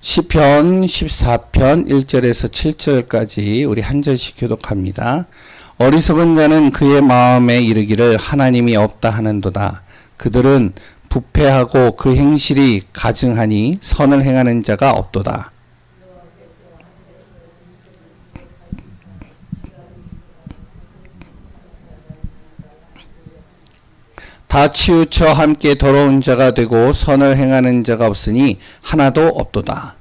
시편 14편 1절에서 7절까지 우리 한 절씩 교독합니다. 어리석은 자는 그의 마음에 이르기를 하나님이 없다 하는도다. 그들은 부패하고 그 행실이 가증하니 선을 행하는 자가 없도다. 다 치우쳐 함께 더러운 자가 되고 선을 행하는 자가 없으니 하나도 없도다.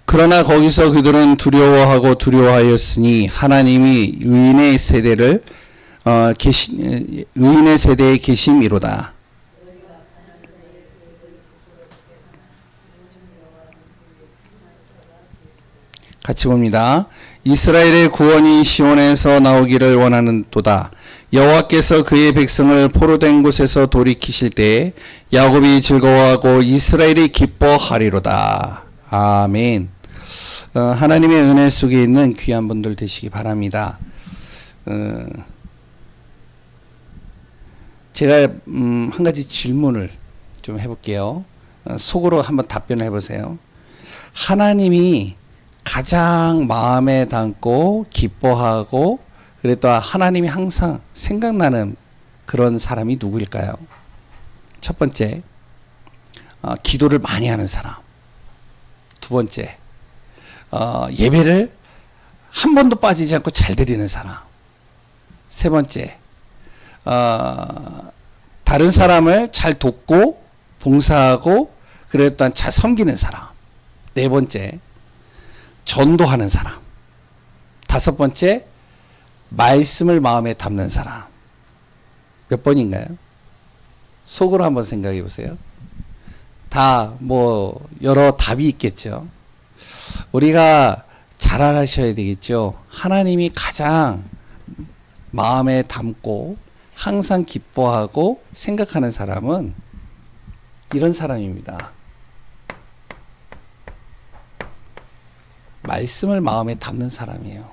그러나 거기서 그들은 두려워하고 두려워하였으니 하나님이 의인의 세대에 계심이로다. 같이 봅니다. 이스라엘의 구원이 시온에서 나오기를 원하는도다. 여호와께서 그의 백성을 포로된 곳에서 돌이키실 때 야곱이 즐거워하고 이스라엘이 기뻐하리로다. 아멘. 하나님의 은혜 속에 있는 귀한 분들 되시기 바랍니다. 제가 한 가지 질문을 좀 해볼게요. 속으로 한번 답변을 해보세요. 하나님이 가장 마음에 담고 기뻐하고 그래도 하나님이 항상 생각나는 그런 사람이 누구일까요? 첫 번째, 기도를 많이 하는 사람. 두 번째, 예배를 한 번도 빠지지 않고 잘 드리는 사람. 세 번째, 다른 사람을 잘 돕고 봉사하고 그래 또한 잘 섬기는 사람. 네 번째, 전도하는 사람. 다섯 번째, 말씀을 마음에 담는 사람. 몇 번인가요? 속으로 한번 생각해 보세요. 다 여러 답이 있겠죠. 우리가 잘 알아셔야 되겠죠. 하나님이 가장 마음에 담고 항상 기뻐하고 생각하는 사람은 이런 사람입니다. 말씀을 마음에 담는 사람이에요.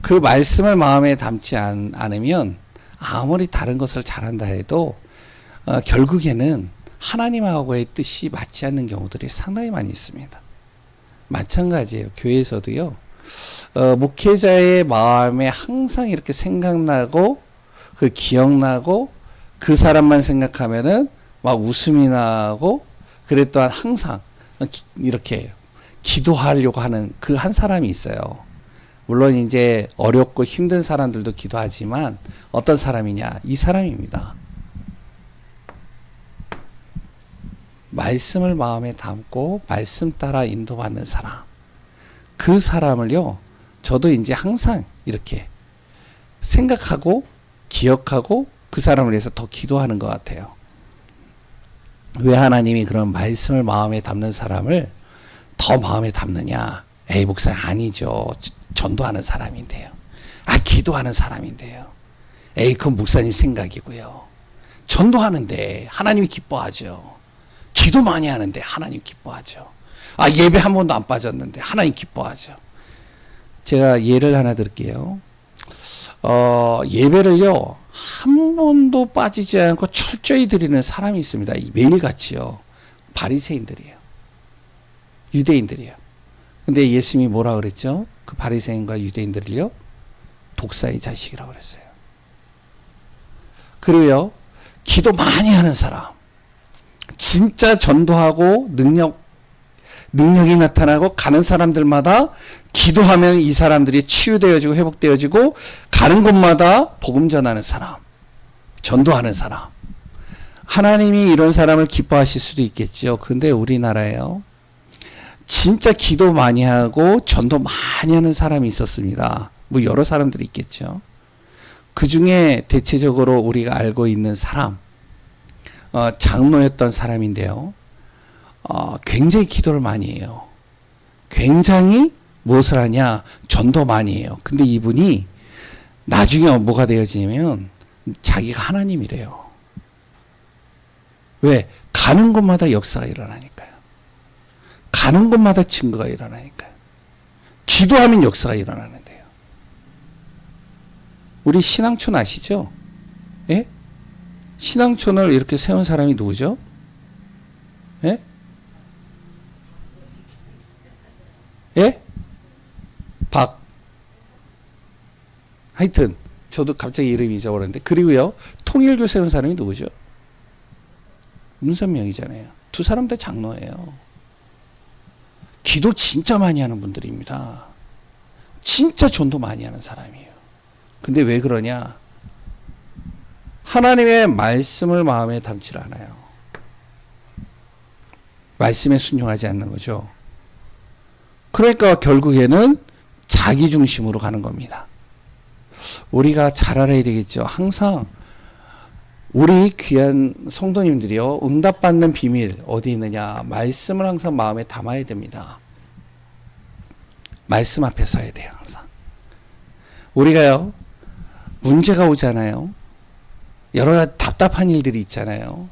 그 말씀을 마음에 담지 않으면 아무리 다른 것을 잘한다 해도 결국에는 하나님하고의 뜻이 맞지 않는 경우들이 상당히 많이 있습니다. 마찬가지예요. 교회에서도요. 목회자의 마음에 항상 이렇게 생각나고 그 기억나고 그 사람만 생각하면은 막 웃음이 나고 그래 또한 항상 이렇게 기도하려고 하는 그 한 사람이 있어요. 물론 이제 어렵고 힘든 사람들도 기도하지만 어떤 사람이냐? 이 사람입니다. 말씀을 마음에 담고 말씀 따라 인도받는 사람. 그 사람을요, 저도 이제 항상 이렇게 생각하고 기억하고 그 사람을 위해서 더 기도하는 것 같아요. 왜 하나님이 그런 말씀을 마음에 담는 사람을 더 마음에 담느냐? 에이, 목사님 아니죠. 전도하는 사람인데요. 기도하는 사람인데요. 에이, 그건 목사님 생각이고요. 전도하는데 하나님이 기뻐하죠. 기도 많이 하는데 하나님 기뻐하죠. 예배 한 번도 안 빠졌는데 하나님 기뻐하죠. 제가 예를 하나 드릴게요. 예배를요, 한 번도 빠지지 않고 철저히 드리는 사람이 있습니다. 매일같이요. 바리새인들이에요. 유대인들이에요. 근데 예수님이 뭐라 그랬죠? 그 바리새인과 유대인들을요, 독사의 자식이라고 그랬어요. 그리고요, 기도 많이 하는 사람, 진짜 전도하고 능력이 나타나고 가는 사람들마다 기도하면 이 사람들이 치유되어지고 회복되어지고 가는 곳마다 복음 전하는 사람, 전도하는 사람. 하나님이 이런 사람을 기뻐하실 수도 있겠죠. 근데 우리나라에요, 진짜 기도 많이 하고 전도 많이 하는 사람이 있었습니다. 여러 사람들이 있겠죠. 그 중에 대체적으로 우리가 알고 있는 사람, 장로였던 사람인데요. 굉장히 기도를 많이 해요. 굉장히 무엇을 하냐? 전도 많이 해요. 근데 이분이 나중에 뭐가 되어지냐면 자기가 하나님이래요. 왜? 가는 곳마다 역사가 일어나니까요. 가는 곳마다 증거가 일어나니까요. 기도하면 역사가 일어나는데요. 우리 신앙촌 아시죠? 예? 신앙촌을 이렇게 세운 사람이 누구죠? 예? 예? 하여튼 저도 갑자기 이름이 잊어버렸는데, 그리고요 통일교 세운 사람이 누구죠? 문선명이잖아요. 두 사람 다 장로예요. 기도 진짜 많이 하는 분들입니다. 진짜 전도 많이 하는 사람이에요. 근데 왜 그러냐? 하나님의 말씀을 마음에 담지 않아요. 말씀에 순종하지 않는 거죠. 그러니까 결국에는 자기 중심으로 가는 겁니다. 우리가 잘 알아야 되겠죠. 항상 우리 귀한 성도님들이요, 응답받는 비밀 어디 있느냐? 말씀을 항상 마음에 담아야 됩니다. 말씀 앞에 서야 돼요. 항상 우리가요 문제가 오잖아요. 여러 가지 답답한 일들이 있잖아요.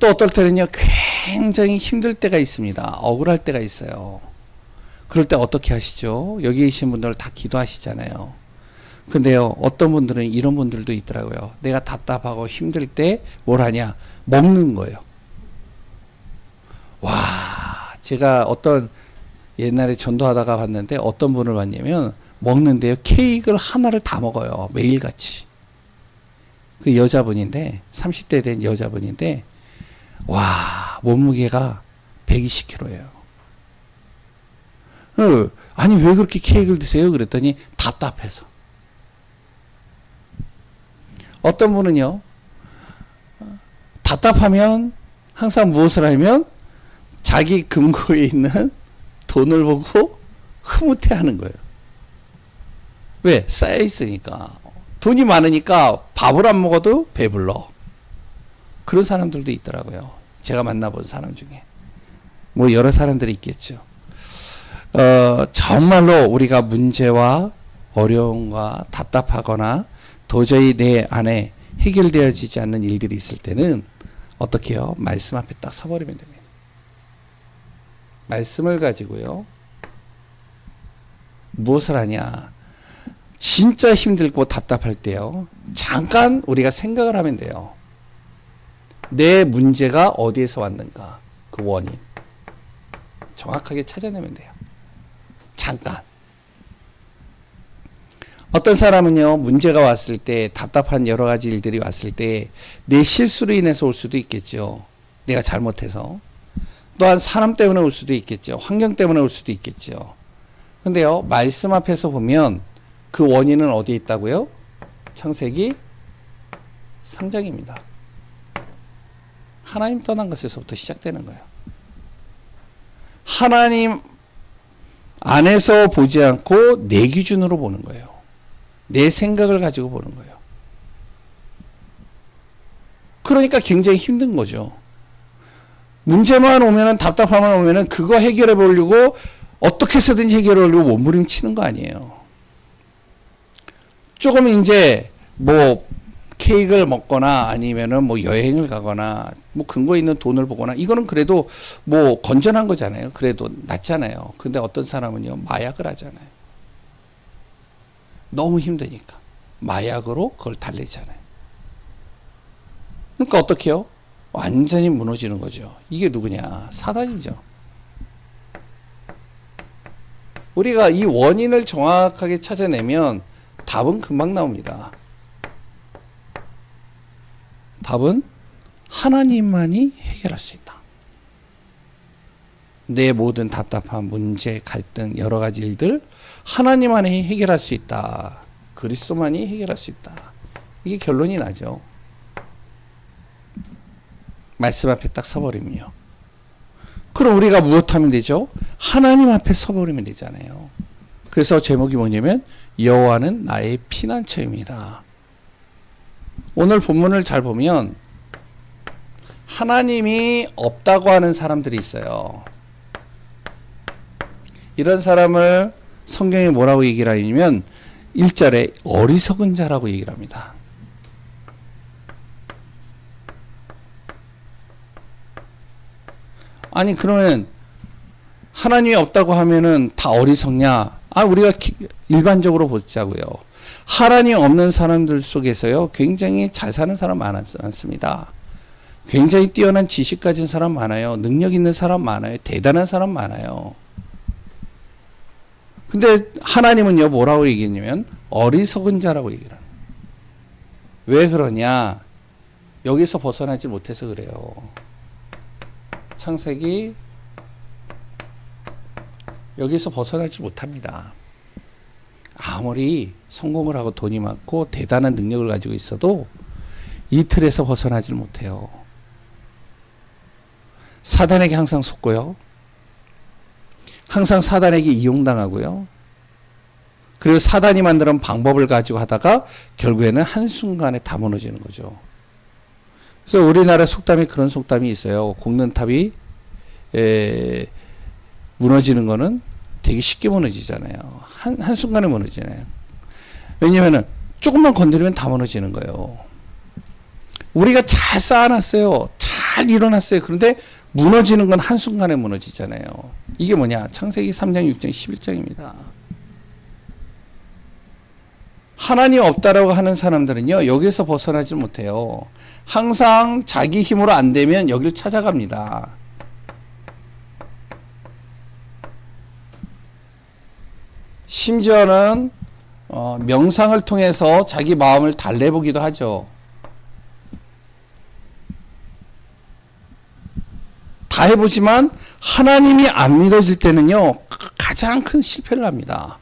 또 어떨 때는요 굉장히 힘들 때가 있습니다. 억울할 때가 있어요. 그럴 때 어떻게 하시죠? 여기 계신 분들 다 기도하시잖아요. 근데요 어떤 분들은 이런 분들도 있더라고요. 내가 답답하고 힘들 때 뭘 하냐? 먹는 거예요. 와, 제가 어떤 옛날에 전도하다가 봤는데 어떤 분을 봤냐면 먹는데요 케이크를 하나를 다 먹어요. 매일같이. 그 여자분인데 30대 된 여자분인데 와, 몸무게가 120kg예요. 아니 왜 그렇게 케이크를 드세요? 그랬더니 답답해서. 어떤 분은요 답답하면 항상 무엇을 하면 자기 금고에 있는 돈을 보고 흐뭇해하는 거예요. 왜? 쌓여 있으니까. 돈이 많으니까 밥을 안 먹어도 배불러. 그런 사람들도 있더라고요. 제가 만나본 사람 중에. 뭐 여러 사람들이 있겠죠. 정말로 우리가 문제와 어려움과 답답하거나 도저히 내 안에 해결되어지지 않는 일들이 있을 때는 어떻게 해요? 말씀 앞에 딱 서버리면 됩니다. 말씀을 가지고요 무엇을 하냐? 진짜 힘들고 답답할 때요 잠깐 우리가 생각을 하면 돼요. 내 문제가 어디에서 왔는가? 그 원인 정확하게 찾아내면 돼요. 잠깐. 어떤 사람은요 문제가 왔을 때, 답답한 여러 가지 일들이 왔을 때 내 실수로 인해서 올 수도 있겠죠. 내가 잘못해서. 또한 사람 때문에 올 수도 있겠죠. 환경 때문에 올 수도 있겠죠. 근데요 말씀 앞에서 보면 그 원인은 어디에 있다고요? 창세기 3장입니다. 하나님 떠난 것에서부터 시작되는 거예요. 하나님 안에서 보지 않고 내 기준으로 보는 거예요. 내 생각을 가지고 보는 거예요. 그러니까 굉장히 힘든 거죠. 문제만 오면은, 답답함만 오면은 그거 해결해 보려고 어떻게 해서든지 해결해 보려고 몸부림치는 거 아니에요. 조금 이제 뭐 케이크를 먹거나 아니면은 뭐 여행을 가거나 뭐 근거 있는 돈을 보거나 이거는 그래도 뭐 건전한 거잖아요. 그래도 낫잖아요. 근데 어떤 사람은요 마약을 하잖아요. 너무 힘드니까 마약으로 그걸 달래잖아요. 그러니까 어떻게 해요? 완전히 무너지는 거죠. 이게 누구냐? 사단이죠. 우리가 이 원인을 정확하게 찾아내면 답은 금방 나옵니다. 답은 하나님만이 해결할 수 있다. 내 모든 답답한 문제, 갈등, 여러 가지 일들 하나님만이 해결할 수 있다. 그리스도만이 해결할 수 있다. 이게 결론이 나죠. 말씀 앞에 딱 서버리면요. 그럼 우리가 무엇하면 되죠? 하나님 앞에 서버리면 되잖아요. 그래서 제목이 뭐냐면 여호와는 나의 피난처입니다. 오늘 본문을 잘 보면 하나님이 없다고 하는 사람들이 있어요. 이런 사람을 성경이 뭐라고 얘기를 하냐면 1절에 어리석은 자라고 얘기를 합니다. 아니 그러면 하나님이 없다고 하면은 다 어리석냐? 우리가 일반적으로 보자고요. 하나님 없는 사람들 속에서요, 굉장히 잘 사는 사람 많습니다. 굉장히 뛰어난 지식 가진 사람 많아요. 능력 있는 사람 많아요. 대단한 사람 많아요. 근데 하나님은요, 뭐라고 얘기했냐면 어리석은 자라고 얘기를 합니다. 왜 그러냐? 여기서 벗어나지 못해서 그래요. 창세기 여기서 벗어나지 못합니다. 아무리 성공을 하고 돈이 많고 대단한 능력을 가지고 있어도 이 틀에서 벗어나지 못해요. 사단에게 항상 속고요. 항상 사단에게 이용당하고요. 그리고 사단이 만드는 방법을 가지고 하다가 결국에는 한순간에 다 무너지는 거죠. 그래서 우리나라 속담이 그런 속담이 있어요. 곶는 탑이 무너지는 거는 되게 쉽게 무너지잖아요. 한순간에 무너지잖아요. 왜냐면은 조금만 건드리면 다 무너지는 거예요. 우리가 잘 쌓아놨어요. 잘 일어났어요. 그런데 무너지는 건 한순간에 무너지잖아요. 이게 뭐냐? 창세기 3장, 6장, 11장입니다. 하나님 없다라고 하는 사람들은요, 여기서 벗어나지 못해요. 항상 자기 힘으로 안 되면 여길 찾아갑니다. 심지어는 명상을 통해서 자기 마음을 달래보기도 하죠. 다 해보지만 하나님이 안 믿어질 때는요, 가장 큰 실패를 합니다.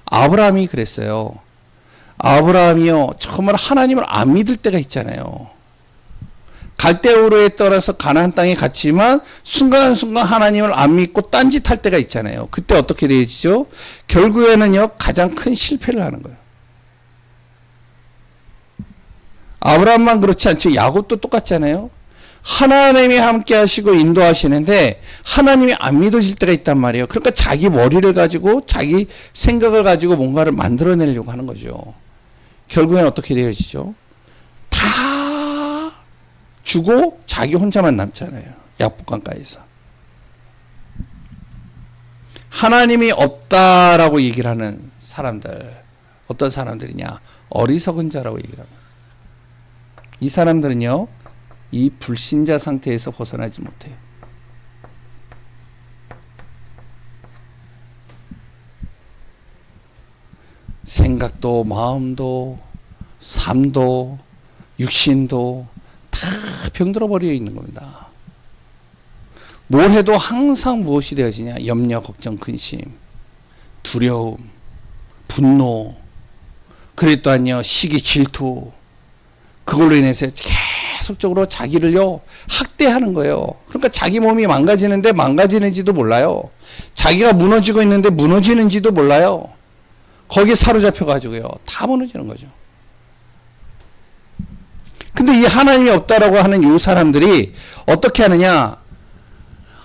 아브라함이 그랬어요. 아브라함이요, 정말 하나님을 안 믿을 때가 있잖아요. 갈대우르에 떠나서 가나안 땅에 갔지만 순간순간 하나님을 안 믿고 딴짓할 때가 있잖아요. 그때 어떻게 되어지죠? 결국에는요, 가장 큰 실패를 하는 거예요. 아브라함만 그렇지 않죠. 야곱도 똑같잖아요. 하나님이 함께 하시고 인도하시는데 하나님이 안 믿어질 때가 있단 말이에요. 그러니까 자기 머리를 가지고 자기 생각을 가지고 뭔가를 만들어내려고 하는 거죠. 결국엔 어떻게 되어지죠? 다 주고 자기 혼자만 남잖아요. 약복강가에서. 하나님이 없다라고 얘기를 하는 사람들, 어떤 사람들이냐? 어리석은 자라고 얘기를 합니다. 이 사람들은요, 이 불신자 상태에서 벗어나지 못해요. 생각도 마음도 삶도 육신도 다 병들어 버려 있는 겁니다. 뭘 해도 항상 무엇이 되어지냐? 염려, 걱정, 근심, 두려움, 분노, 그래 또한요, 시기, 질투, 그걸로 인해서 계속적으로 자기를요, 학대하는 거예요. 그러니까 자기 몸이 망가지는데 망가지는지도 몰라요. 자기가 무너지고 있는데 무너지는지도 몰라요. 거기에 사로잡혀 가지고요, 다 무너지는 거죠. 근데 이 하나님이 없다라고 하는 이 사람들이 어떻게 하느냐?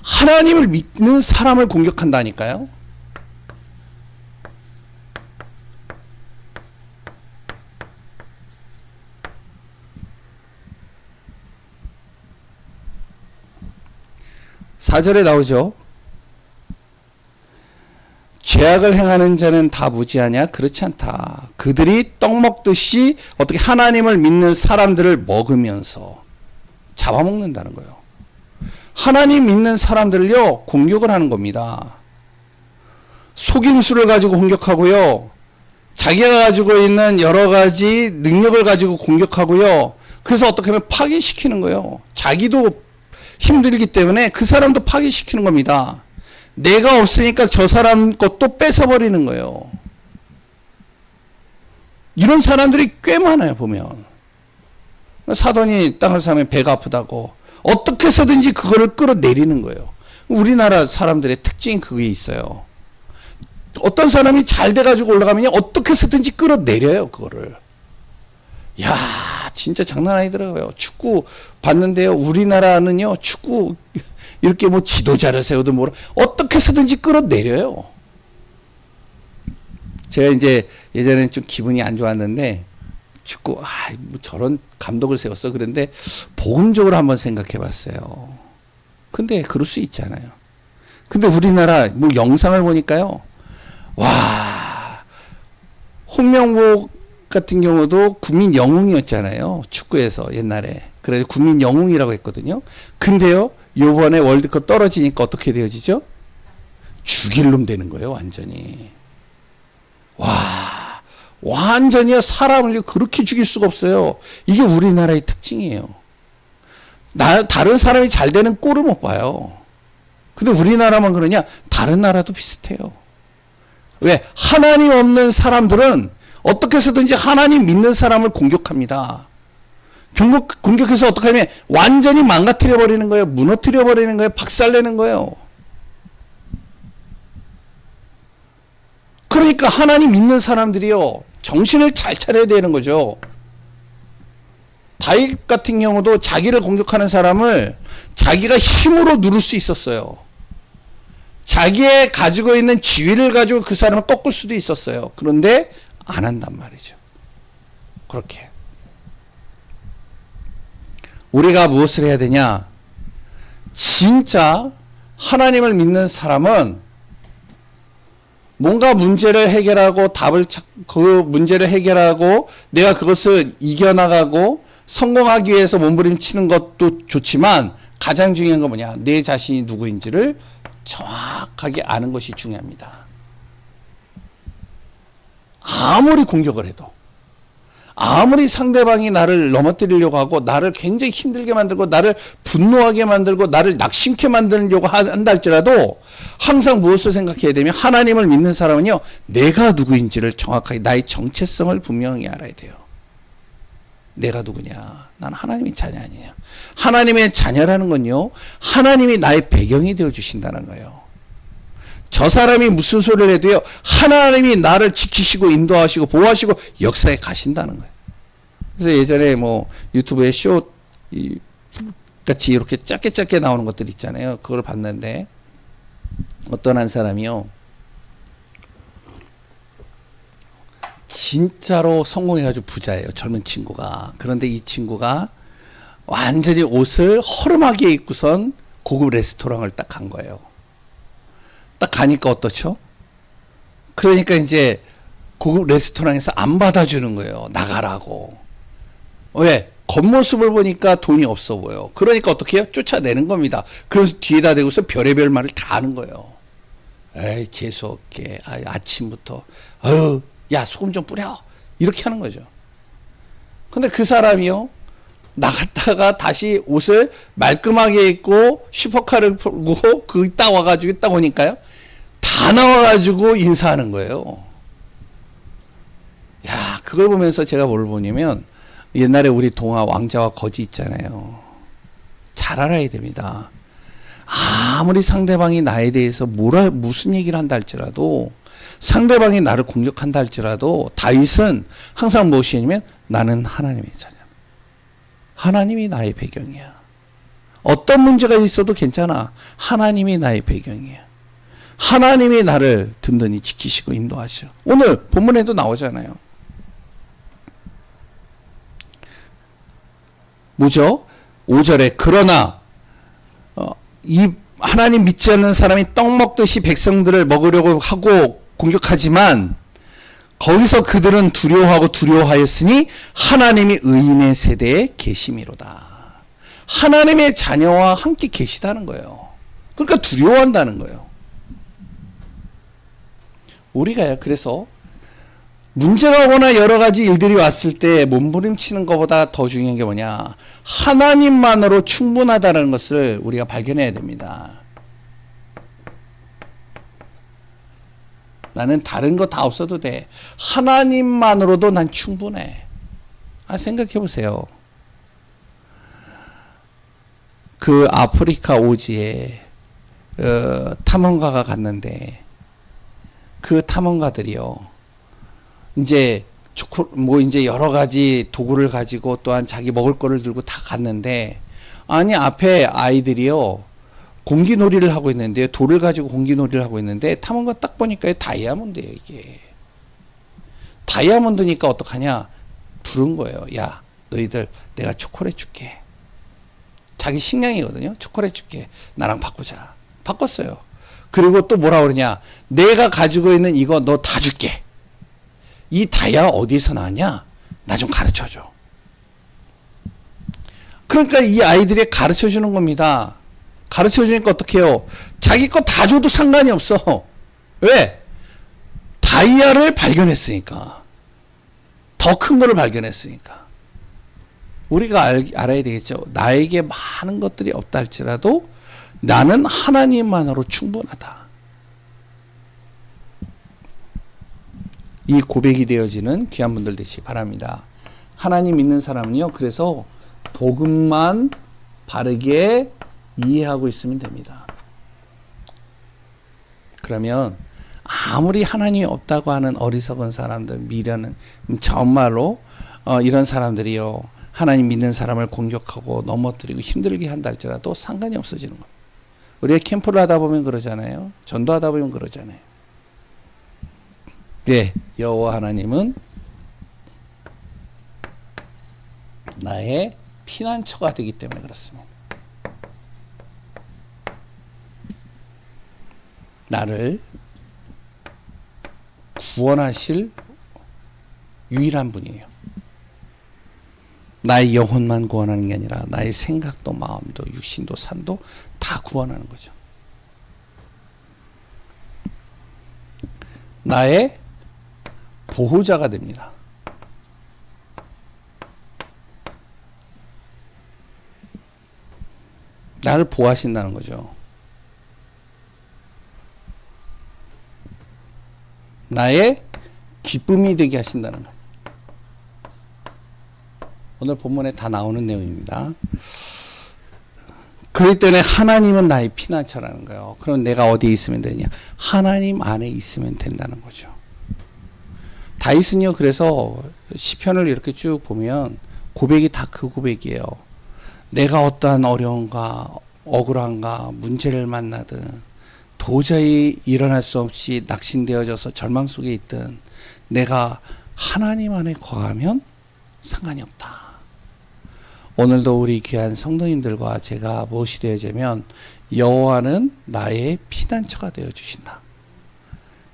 하나님을 믿는 사람을 공격한다니까요. 사절에 나오죠. 죄악을 행하는 자는 다 무지하냐? 그렇지 않다. 그들이 떡 먹듯이 어떻게 하나님을 믿는 사람들을 먹으면서 잡아먹는다는 거예요. 하나님 믿는 사람들을요, 공격을 하는 겁니다. 속임수를 가지고 공격하고요, 자기가 가지고 있는 여러 가지 능력을 가지고 공격하고요, 그래서 어떻게 하면 파괴시키는 거예요. 자기도 힘들기 때문에 그 사람도 파괴시키는 겁니다. 내가 없으니까 저 사람 것도 뺏어버리는 거예요. 이런 사람들이 꽤 많아요, 보면. 사돈이 땅을 사면 배가 아프다고 어떻게 해서든지 그거를 끌어내리는 거예요. 우리나라 사람들의 특징이 그게 있어요. 어떤 사람이 잘 돼가지고 올라가면 어떻게 해서든지 끌어내려요, 그거를. 야, 진짜 장난 아니더라고요. 축구 봤는데요, 우리나라는요, 축구 이렇게 뭐 지도자를 세우든 뭐라 어떻게 해서든지 끌어내려요. 제가 이제 예전에는 좀 기분이 안 좋았는데, 축구 뭐 저런 감독을 세웠어 그런데 복음적으로 한번 생각해 봤어요. 근데 그럴 수 있잖아요. 근데 우리나라 뭐 영상을 보니까요, 와, 홍명보 같은 경우도 국민 영웅이었잖아요. 축구에서 옛날에. 그래서 국민 영웅이라고 했거든요. 근데요, 요번에 월드컵 떨어지니까 어떻게 되어지죠? 죽일 놈 되는 거예요, 완전히. 와, 완전히 사람을 그렇게 죽일 수가 없어요. 이게 우리나라의 특징이에요. 다른 사람이 잘 되는 꼴을 못 봐요. 근데 우리나라만 그러냐? 다른 나라도 비슷해요. 왜? 하나님 없는 사람들은 어떻게 해서든지 하나님 믿는 사람을 공격합니다. 공격해서 어떻게 하면 완전히 망가뜨려 버리는 거예요. 무너뜨려 버리는 거예요. 박살내는 거예요. 그러니까 하나님 믿는 사람들이요, 정신을 잘 차려야 되는 거죠. 다윗 같은 경우도 자기를 공격하는 사람을 자기가 힘으로 누를 수 있었어요. 자기의 가지고 있는 지위를 가지고 그 사람을 꺾을 수도 있었어요. 그런데 안 한단 말이죠. 그렇게. 우리가 무엇을 해야 되냐? 진짜 하나님을 믿는 사람은 뭔가 문제를 해결하고 그 문제를 해결하고 내가 그것을 이겨나가고 성공하기 위해서 몸부림치는 것도 좋지만 가장 중요한 건 뭐냐? 내 자신이 누구인지를 정확하게 아는 것이 중요합니다. 아무리 공격을 해도, 아무리 상대방이 나를 넘어뜨리려고 하고 나를 굉장히 힘들게 만들고 나를 분노하게 만들고 나를 낙심케 만들려고 한다 할지라도 항상 무엇을 생각해야 되면 하나님을 믿는 사람은요, 내가 누구인지를 정확하게 나의 정체성을 분명히 알아야 돼요. 내가 누구냐? 난 하나님의 자녀 아니냐? 하나님의 자녀라는 건요, 하나님이 나의 배경이 되어 주신다는 거예요. 저 사람이 무슨 소리를 해도요, 하나님이 나를 지키시고 인도하시고 보호하시고 역사에 가신다는 거예요. 그래서 예전에 뭐 유튜브에 쇼 같이 이렇게 짧게 나오는 것들 있잖아요. 그걸 봤는데 어떤 한 사람이요, 진짜로 성공해가지고 부자예요. 젊은 친구가. 그런데 이 친구가 완전히 옷을 허름하게 입고선 고급 레스토랑을 딱 간 거예요. 딱 가니까 어떻죠? 그러니까 이제 고급 레스토랑에서 안 받아주는 거예요. 나가라고. 왜? 겉모습을 보니까 돈이 없어 보여. 그러니까 어떻게 해요? 쫓아내는 겁니다. 그래서 뒤에다 대고서 별의별 말을 다 하는 거예요. 에이, 재수없게. 아침부터. 야, 소금 좀 뿌려. 이렇게 하는 거죠. 근데 그 사람이요, 나갔다가 다시 옷을 말끔하게 입고 슈퍼카를 보고 그 딱 와가지고 딱 오니까요, 다 나와가지고 인사하는 거예요. 야, 그걸 보면서 제가 뭘 보냐면 옛날에 우리 동화 왕자와 거지 있잖아요. 잘 알아야 됩니다. 아무리 상대방이 나에 대해서 무슨 얘기를 한다 할지라도, 상대방이 나를 공격한다 할지라도 다윗은 항상 무엇이냐면 나는 하나님의 자녀. 하나님이 나의 배경이야. 어떤 문제가 있어도 괜찮아. 하나님이 나의 배경이야. 하나님이 나를 든든히 지키시고 인도하셔. 오늘 본문에도 나오잖아요. 뭐죠? 5절에 그러나 이 하나님 믿지 않는 사람이 떡 먹듯이 백성들을 먹으려고 하고 공격하지만 거기서 그들은 두려워하였으니 하나님이 의인의 세대에 계심이로다. 하나님의 자녀와 함께 계시다는 거예요. 그러니까 두려워한다는 거예요. 우리가요, 그래서 문제가 오거나 여러 가지 일들이 왔을 때 몸부림치는 것보다 더 중요한 게 뭐냐? 하나님만으로 충분하다는 것을 우리가 발견해야 됩니다. 나는 다른 거 다 없어도 돼. 하나님만으로도 난 충분해. 생각해 보세요. 그 아프리카 오지에 탐험가가 갔는데 그 탐험가들이요, 이제 이제 여러 가지 도구를 가지고 또한 자기 먹을 거를 들고 다 갔는데, 아니 앞에 아이들이요 공기놀이를 하고 있는데요, 돌을 가지고 공기놀이를 하고 있는데 탐험가 딱 보니까 다이아몬드예요. 이게 다이아몬드니까 어떡하냐, 부른 거예요. 야, 너희들 내가 초콜릿 줄게. 자기 식량이거든요. 초콜릿 줄게. 나랑 바꾸자. 바꿨어요. 그리고 또 뭐라 그러냐? 내가 가지고 있는 이거 너 다 줄게. 이 다이아 어디서 나왔냐? 나 좀 가르쳐 줘. 그러니까 이 아이들이 가르쳐 주는 겁니다. 가르쳐 주니까 어떻게 해요? 자기 거 다 줘도 상관이 없어. 왜? 다이아를 발견했으니까. 더 큰 거를 발견했으니까. 우리가 알아야 되겠죠. 나에게 많은 것들이 없다 할지라도 나는 하나님만으로 충분하다. 이 고백이 되어지는 귀한 분들 되시기 바랍니다. 하나님 믿는 사람은요, 그래서 복음만 바르게 이해하고 있으면 됩니다. 그러면 아무리 하나님이 없다고 하는 어리석은 사람들, 미련은 정말로 이런 사람들이요, 하나님 믿는 사람을 공격하고 넘어뜨리고 힘들게 한다 할지라도 상관이 없어지는 겁니다. 우리가 캠프를 하다 보면 그러잖아요. 전도하다 보면 그러잖아요. 예, 여호와 하나님은 나의 피난처가 되기 때문에 그렇습니다. 나를 구원하실 유일한 분이에요. 나의 영혼만 구원하는 게 아니라 나의 생각도 마음도 육신도 산도 다 구원하는 거죠. 나의 보호자가 됩니다. 나를 보호하신다는 거죠. 나의 기쁨이 되게 하신다는 것. 오늘 본문에 다 나오는 내용입니다. 그럴 때는 하나님은 나의 피난처라는 거예요. 그럼 내가 어디에 있으면 되냐? 하나님 안에 있으면 된다는 거죠. 다윗은요, 그래서 시편을 이렇게 쭉 보면 고백이 다 그 고백이에요. 내가 어떠한 어려움과 억울함과 문제를 만나든 도저히 일어날 수 없이 낙심되어져서 절망 속에 있든 내가 하나님 안에 거하면 상관이 없다. 오늘도 우리 귀한 성도님들과 제가 무엇이 되어지면 여호와는 나의 피난처가 되어 주신다.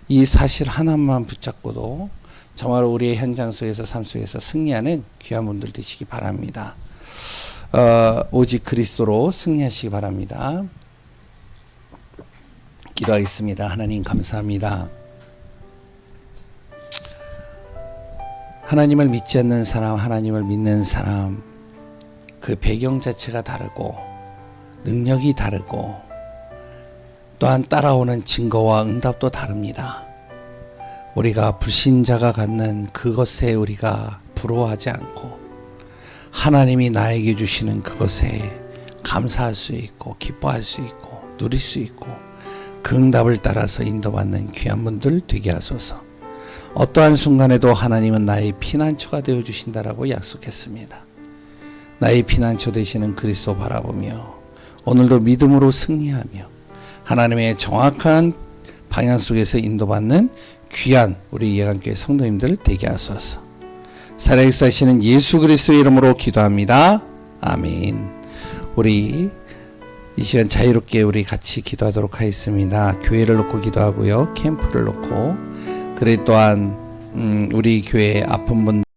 이 사실 하나만 붙잡고도 정말 우리의 현장 속에서 삶 속에서 승리하는 귀한 분들 되시기 바랍니다. 오직 그리스도로 승리하시기 바랍니다. 기도하겠습니다. 하나님 감사합니다. 하나님을 믿지 않는 사람, 하나님을 믿는 사람, 그 배경 자체가 다르고 능력이 다르고 또한 따라오는 증거와 응답도 다릅니다. 우리가 불신자가 갖는 그것에 우리가 부러워하지 않고 하나님이 나에게 주시는 그것에 감사할 수 있고 기뻐할 수 있고 누릴 수 있고 그 응답을 따라서 인도받는 귀한 분들 되게 하소서. 어떠한 순간에도 하나님은 나의 피난처가 되어주신다라고 약속했습니다. 나의 피난처 되시는 그리스도 바라보며 오늘도 믿음으로 승리하며 하나님의 정확한 방향 속에서 인도받는 귀한 우리 예강교회 성도님들 되게 하소서. 살아계시는 예수 그리스도의 이름으로 기도합니다. 아멘. 우리 이 시간 자유롭게 우리 같이 기도하도록 하겠습니다. 교회를 놓고 기도하고요. 캠프를 놓고 그래 또한 우리 교회의 아픈 분들